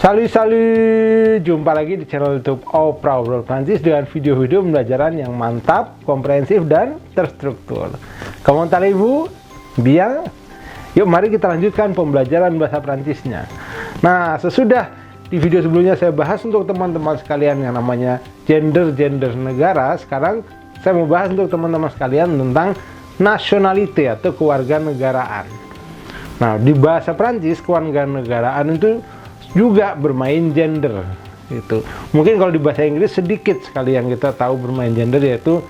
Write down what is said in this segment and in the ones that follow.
Salut, jumpa lagi di channel YouTube Oprah Obrol Prancis dengan video-video pembelajaran yang mantap, komprehensif, dan terstruktur. Comment allez-vous? Bien? Yuk mari kita lanjutkan pembelajaran bahasa Prancisnya. Nah, sesudah di video sebelumnya saya bahas untuk teman-teman sekalian yang namanya gender negara, sekarang saya mau bahas untuk teman-teman sekalian tentang nationalité atau kewarganegaraan. Nah, di bahasa Prancis kewarganegaraan itu juga bermain gender gitu. Mungkin kalau di bahasa Inggris sedikit sekali yang kita tahu bermain gender, yaitu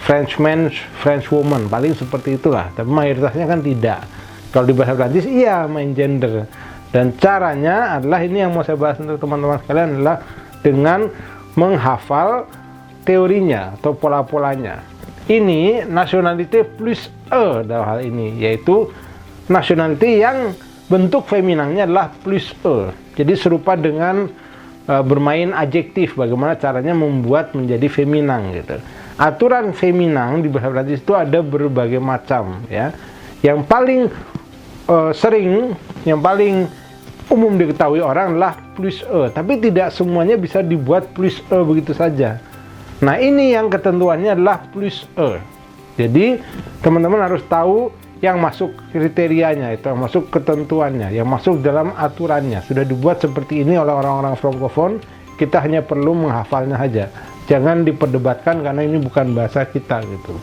Frenchman, Frenchwoman, paling seperti itulah. Tapi mayoritasnya kan tidak. Kalau di bahasa Prancis iya main gender. Dan caranya adalah ini yang mau saya bahas untuk teman-teman sekalian adalah dengan menghafal teorinya atau pola-polanya. Ini nationalité plus e dalam hal ini, yaitu nationalité yang bentuk feminangnya adalah plus e. Jadi serupa dengan bermain adjektif, bagaimana caranya membuat menjadi feminang gitu. Aturan feminang di bahasa Prancis itu ada berbagai macam ya. Yang paling sering, yang paling umum diketahui orang adalah plus e, tapi tidak semuanya bisa dibuat plus e begitu saja. Nah, ini yang ketentuannya adalah plus e. Jadi teman-teman harus tahu yang masuk kriterianya, itu yang masuk ketentuannya, yang masuk dalam aturannya. Sudah dibuat seperti ini oleh orang-orang Frankofon, kita hanya perlu menghafalnya saja. Jangan diperdebatkan karena ini bukan bahasa kita gitu.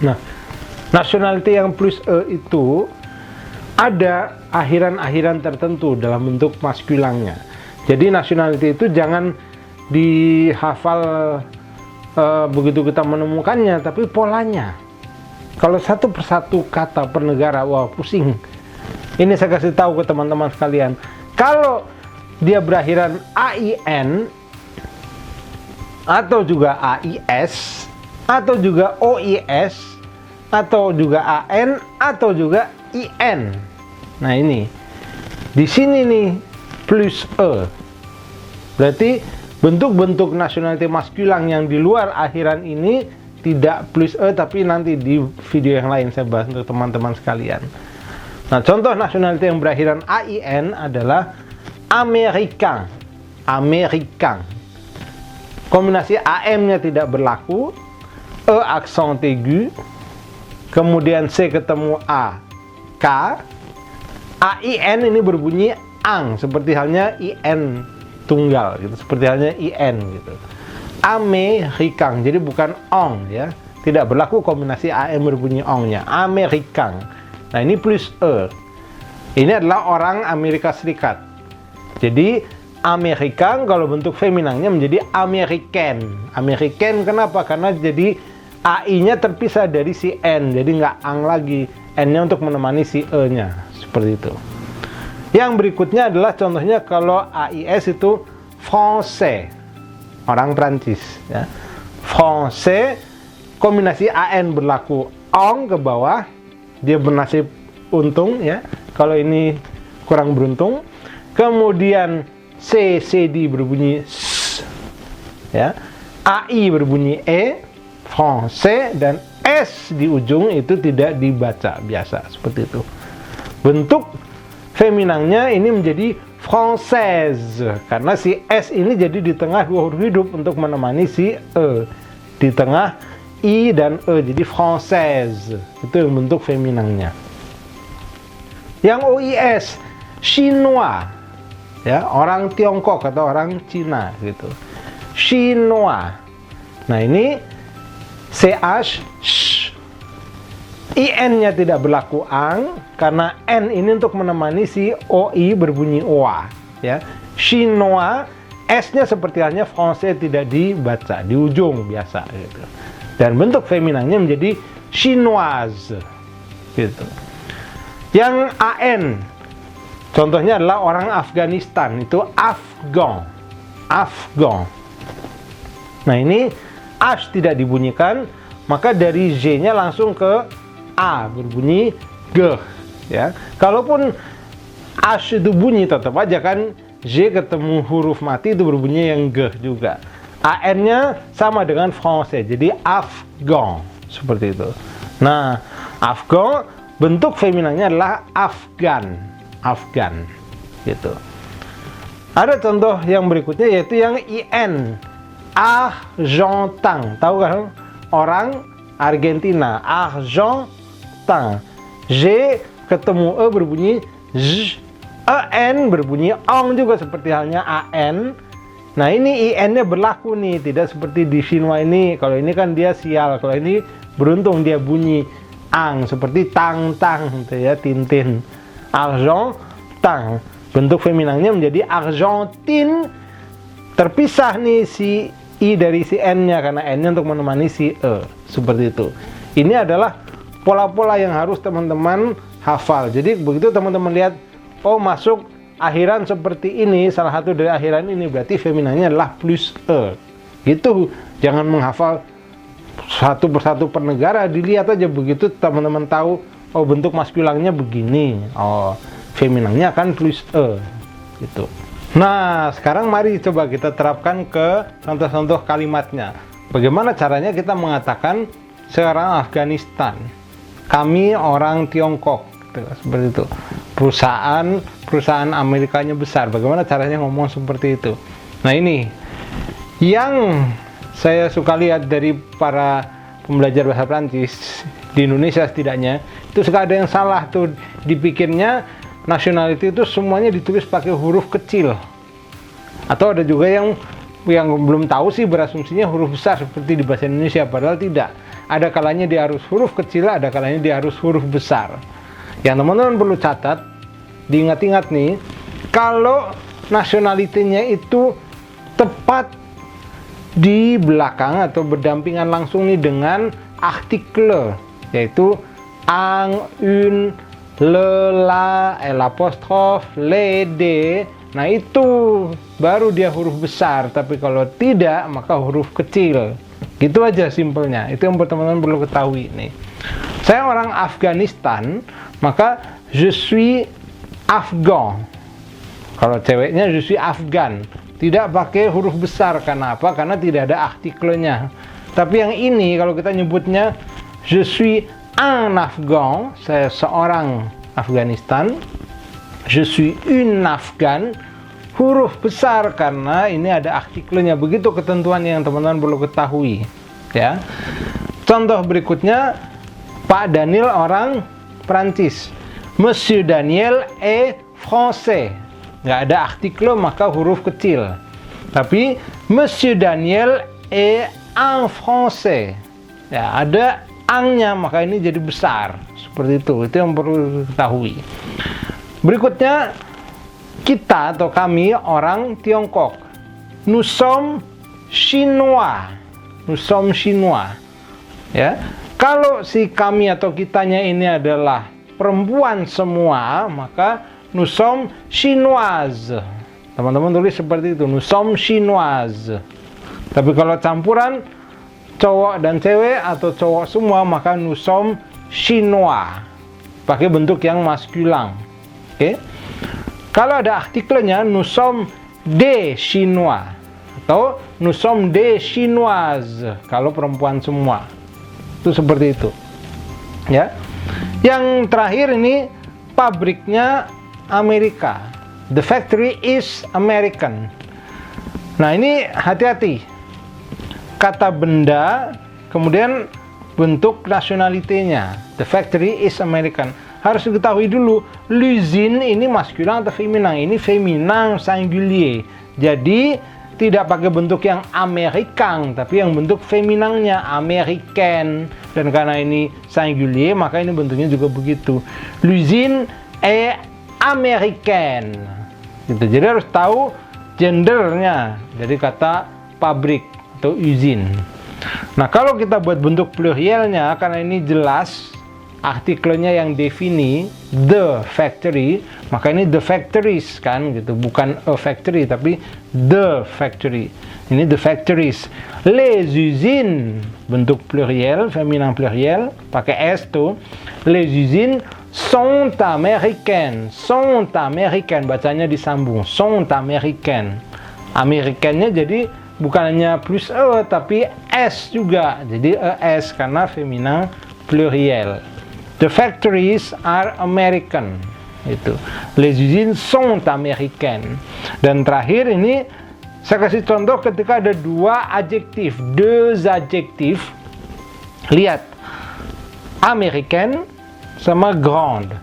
Nah, nationalité yang plus e itu ada akhiran-akhiran tertentu dalam bentuk maskulangnya. Jadi nationalité itu jangan dihafal begitu kita menemukannya, tapi polanya. Kalau satu persatu kata per negara, wah pusing. Ini saya kasih tahu ke teman-teman sekalian. Kalau dia berakhiran AIN, atau juga AIS, atau juga OIS, atau juga AN, atau juga IN. Nah ini, di sini nih plus E. Berarti bentuk-bentuk nationalité maskulang yang di luar akhiran ini tidak plus e, tapi nanti di video yang lain saya bahas untuk teman-teman sekalian. Nah, contoh nationalité yang berakhiran AIN adalah Américain. Américain. Kombinasi AM-nya tidak berlaku, E accent aigu, kemudian C ketemu A, K, AIN ini berbunyi ang, seperti halnya IN tunggal gitu, seperti halnya IN gitu. Américain, jadi bukan ong ya, tidak berlaku kombinasi AM berbunyi ongnya. Américain. Nah ini plus e. Ini adalah orang Amerika Serikat. Jadi Américain kalau bentuk feminangnya menjadi Américaine. Américaine kenapa? Karena jadi AI-nya terpisah dari si N, jadi nggak ang lagi. N-nya untuk menemani si E-nya, seperti itu. Yang berikutnya adalah contohnya kalau AIS itu Français. Orang Prancis ya. Français, kombinasi AN berlaku ong ke bawah, dia bernasib untung ya. Kalau ini kurang beruntung. Kemudian CD berbunyi S ya. AI berbunyi E, Français, dan S di ujung itu tidak dibaca biasa seperti itu. Bentuk feminangnya ini menjadi Française, karena si S ini jadi di tengah dua huruf hidup untuk menemani si E. Di tengah I dan E, jadi Française. Itu yang bentuk feminangnya. Yang OIS, Chinois. Ya, orang Tiongkok atau orang Cina gitu. Chinois. Nah, ini CH, sh. IN-nya tidak berlaku ang, karena N ini untuk menemani si OI berbunyi OA ya. Chinois, S-nya seperti halnya Français tidak dibaca di ujung biasa gitu. Dan bentuk feminangnya menjadi chinoise gitu. Yang AN contohnya adalah orang Afghanistan, itu Afghan. Afghan. Nah, ini H tidak dibunyikan, maka dari Z-nya langsung ke A berbunyi G ya. Kalaupun H itu bunyi tetap aja kan Z ketemu huruf mati itu berbunyi yang G juga. AN-nya sama dengan Français, jadi Afghan seperti itu. Nah, Afghan bentuk feminangnya adalah Afgan. Afgan gitu. Ada contoh yang berikutnya yaitu yang IN, Argentin. Tahu kan? Orang Argentina, Argentin. J ketemu E berbunyi Z, EN berbunyi ONG juga seperti halnya AN. Nah ini IN-nya berlaku nih, tidak seperti di Shinwa ini. Kalau ini kan dia sial, kalau ini beruntung dia bunyi ang, seperti tang-tang gitu ya, Tintin. Argentin, bentuk feminangnya menjadi Argentine. Terpisah nih si I dari si N-nya, karena N-nya untuk menemani si E, seperti itu. Ini adalah pola-pola yang harus teman-teman hafal. Jadi begitu teman-teman lihat, oh masuk akhiran seperti ini, salah satu dari akhiran ini, berarti feminannya adalah plus E. Gitu, jangan menghafal satu persatu per negara, dilihat aja, begitu teman-teman tahu, oh bentuk maskulannya begini, oh feminannya akan plus E. Gitu. Nah, sekarang mari coba kita terapkan ke contoh-contoh kalimatnya. Bagaimana caranya kita mengatakan seorang Afghanistan, kami orang Tiongkok, seperti itu. Perusahaan Amerikanya besar. Bagaimana caranya ngomong seperti itu? Nah ini yang saya suka lihat dari para pembelajar bahasa Prancis di Indonesia setidaknya, itu suka ada yang salah tuh, dipikirnya nationality itu semuanya ditulis pakai huruf kecil. Atau ada juga yang belum tahu sih, berasumsinya huruf besar seperti di bahasa Indonesia, padahal tidak. Ada kalanya dia harus huruf kecil, ada kalanya dia harus huruf besar. Yang teman-teman perlu catat, diingat-ingat nih, kalau nationality-nya itu tepat di belakang atau berdampingan langsung nih dengan artikel, yaitu ang, un, le, la, l'apostrophe, le, de. Nah itu baru dia huruf besar, tapi kalau tidak maka huruf kecil. Gitu aja simpelnya. Itu yang teman-teman perlu ketahui nih. Saya orang Afghanistan, maka je suis afghan. Kalau ceweknya je suis afghan. Tidak pakai huruf besar, karena apa? Karena tidak ada artikelnya. Tapi yang ini kalau kita nyebutnya je suis un afghan, saya seorang Afghanistan. Je suis une afghan, huruf besar karena ini ada artikelnya. Begitu ketentuan yang teman-teman perlu ketahui, ya. Contoh berikutnya, Pak Daniel orang Prancis. Monsieur Daniel est français. Nggak ada artikel maka huruf kecil. Tapi Monsieur Daniel est un français. Ya, ada angnya maka ini jadi besar. Seperti itu. Itu yang perlu ketahui. Berikutnya, kita atau kami orang Tiongkok. Nous sommes chinois. Nous sommes chinois. Ya. Kalau si kami atau kitanya ini adalah perempuan semua, maka nous sommes chinoises. Teman-teman tulis seperti itu, nous sommes chinoises. Tapi kalau campuran cowok dan cewek atau cowok semua, maka nous sommes chinois. Pakai bentuk yang maskulin. Oke. Kalau ada artikelnya, nous sommes des chinois atau nous sommes des chinoises kalau perempuan semua. Itu seperti itu. Ya. Yang terakhir ini pabriknya Amerika. The factory is American. Nah, ini hati-hati. Kata benda kemudian bentuk nationality-nya. The factory is American. Harus diketahui dulu, l'usine ini maskulin atau feminin. Ini feminin singulier. Jadi tidak pakai bentuk yang Amerikan, tapi yang bentuk feminangnya American. Dan karena ini singulier, maka ini bentuknya juga begitu. L'usine est américaine. Gitu. Jadi harus tahu gendernya dari kata pabrik atau usine. Nah, kalau kita buat bentuk plurielnya, karena ini jelas artikelnya yang defini the factory, maka ini the factories kan gitu, bukan a factory tapi the factory. Ini the factories. Les usines bentuk pluriel, feminin pluriel, pakai s tuh. Les usines sont américaines. Sont américaines, bacanya disambung. Sont américaines. Amerikannya jadi bukan hanya plus e tapi s juga. Jadi es karena feminin pluriel. The factories are American. Itu. Les usines sont américaines. Dan terakhir ini saya kasih contoh ketika ada deux adjektif. Lihat, américaine sama grande.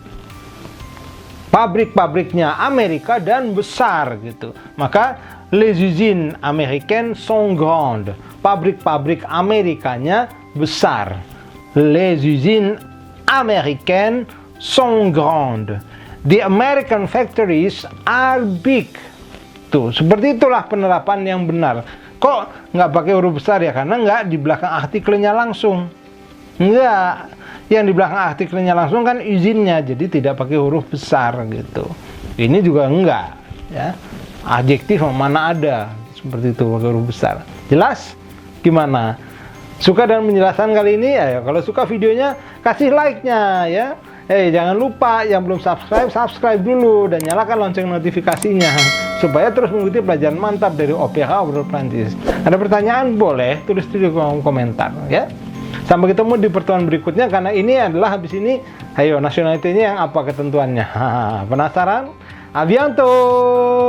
Pabrik-pabriknya Amerika dan besar gitu. Maka les usines américaines sont grandes. Pabrik-pabrik Amerikanya besar. Les usines américaines sont grandes. The American factories are big. Tuh, seperti itulah penerapan yang benar. Kok nggak pakai huruf besar ya? Karena nggak di belakang artikelnya langsung. Nggak. Yang di belakang artikelnya langsung kan izinnya, jadi tidak pakai huruf besar gitu. Ini juga enggak. Ya. Adjektif mana ada seperti itu pakai huruf besar. Jelas? Gimana? Suka dan menjelaskan kali ini? Ya, kalau suka videonya kasih like-nya ya. Jangan lupa yang belum subscribe dulu dan nyalakan lonceng notifikasinya supaya terus mengikuti pelajaran mantap dari Opera Obrol Prancis. Ada pertanyaan boleh tulis di kolom komentar ya. Sampai ketemu di pertemuan berikutnya, karena ini adalah habis ini ayo nasionalitinya yang apa ketentuannya. Penasaran? A bientôt.